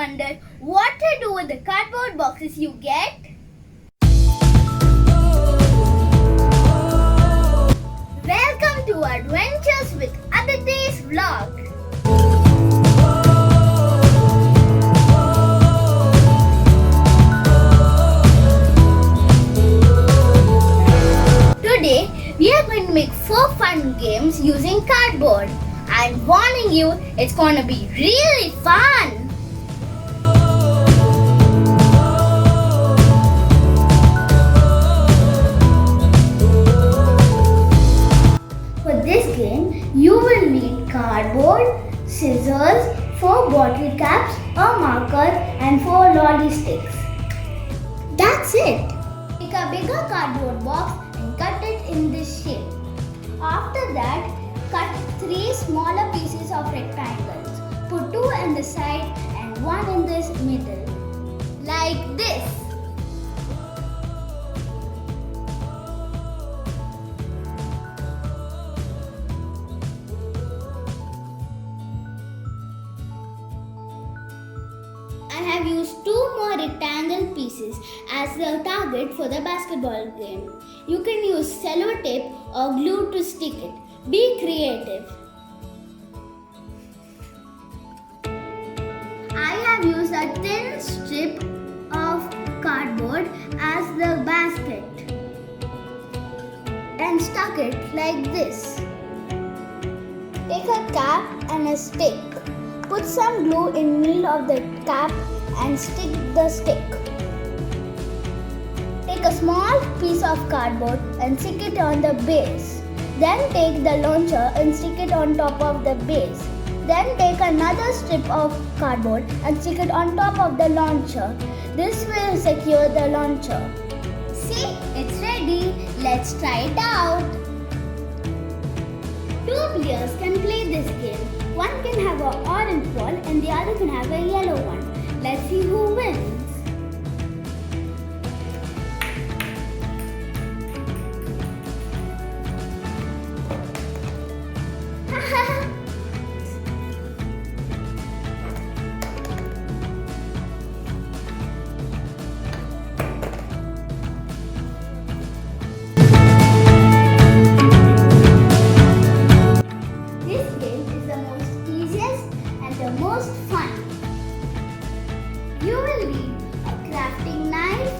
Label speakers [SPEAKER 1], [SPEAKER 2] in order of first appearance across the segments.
[SPEAKER 1] wondered what to do with the cardboard boxes you get? Welcome to Adventures with Aditi's Vlog. Today we are going to make 4 fun games using cardboard. I'm warning you, it's going to be really fun. For this game, you will need cardboard, scissors, 4 bottle caps, a marker and 4 lolly sticks. That's it. Take a bigger cardboard box and cut it in this shape. After that, cut 3 smaller pieces of rectangles. Put 2 on the side and 1 in this middle. Like this. I have used 2 more rectangle pieces as the target for the basketball game. You can use cello tape or glue to stick it. Be creative. I have used a thin strip of cardboard as the basket and stuck it like this. Take a cap and a stick. Put some glue in middle of the cap and stick the stick. Take a small piece of cardboard and stick it on the base. Then take the launcher and stick it on top of the base. Then take another strip of cardboard and stick it on top of the launcher. This will secure the launcher. See, it's ready. Let's try it out. 2 players can play this game. One can have an orange ball and the other can have a yellow one. Let's see who wins. Most fun. You will need a crafting knife,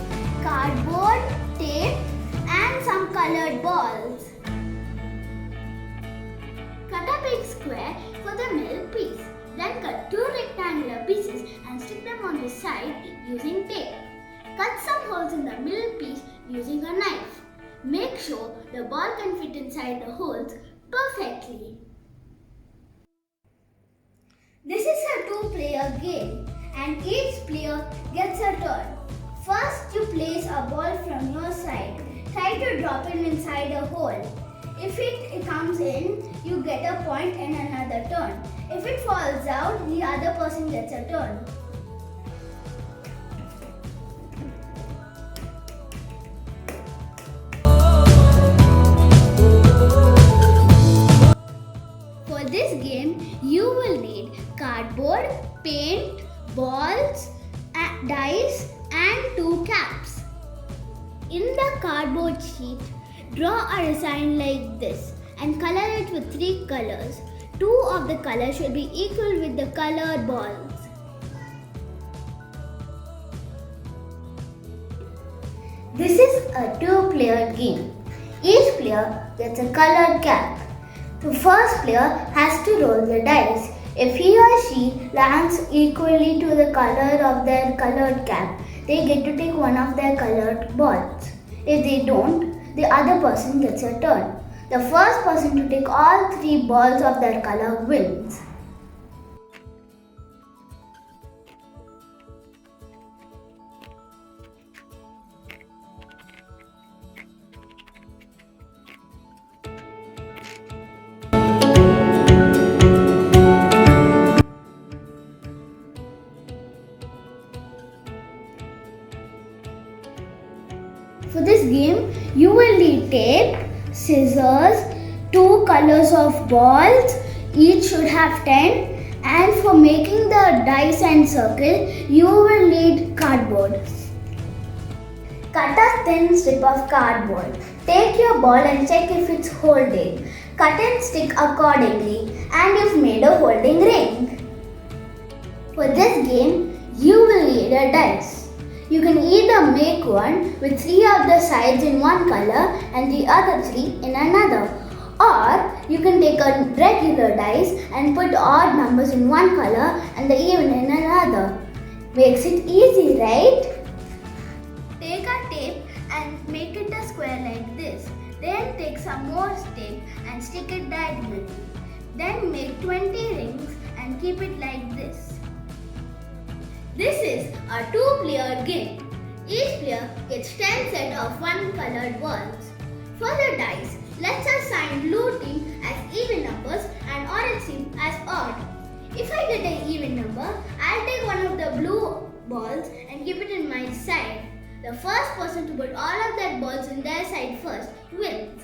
[SPEAKER 1] cardboard, tape and some colored balls. Cut a big square for the middle piece. Then cut 2 rectangular pieces and stick them on the side using tape. Cut some holes in the middle piece using a knife. Make sure the ball can fit inside the holes perfectly. This is a 2-player game and each player gets a turn. First you place a ball from your side. Try to drop it inside a hole. If it comes in, you get a point and another turn. If it falls out, the other person gets a turn. For this game, you will need cardboard, paint, balls, dice and 2 caps. In the cardboard sheet, draw a design like this and color it with 3 colors. 2 of the colors should be equal with the colored balls. This is a 2-player game. Each player gets a colored cap. The first player has to roll the dice. If he or she lands equally to the color of their colored cap, they get to take one of their colored balls. If they don't, the other person gets a turn. The first person to take all 3 balls of their color wins. For this game, you will need tape, scissors, 2 colors of balls, each should have 10, And for making the dice and circle, you will need cardboard. Cut a thin strip of cardboard. Take your ball and check if it's holding. Cut and stick accordingly, and you've made a holding ring. For this game, you will need a dice. You can either make one with 3 of the sides in one color and the other 3 in another. Or you can take a regular dice and put odd numbers in one color and the even in another. Makes it easy, right? Take a tape and make it a square like this. Then take some more tape and stick it diagonally. Then make 20 rings and keep it like this. This is a 2-player game. Each player gets 10 sets of one-colored balls. For the dice, let's assign blue team as even numbers and orange team as odd. If I get an even number, I'll take one of the blue balls and keep it in my side. The first person to put all of their balls in their side first wins.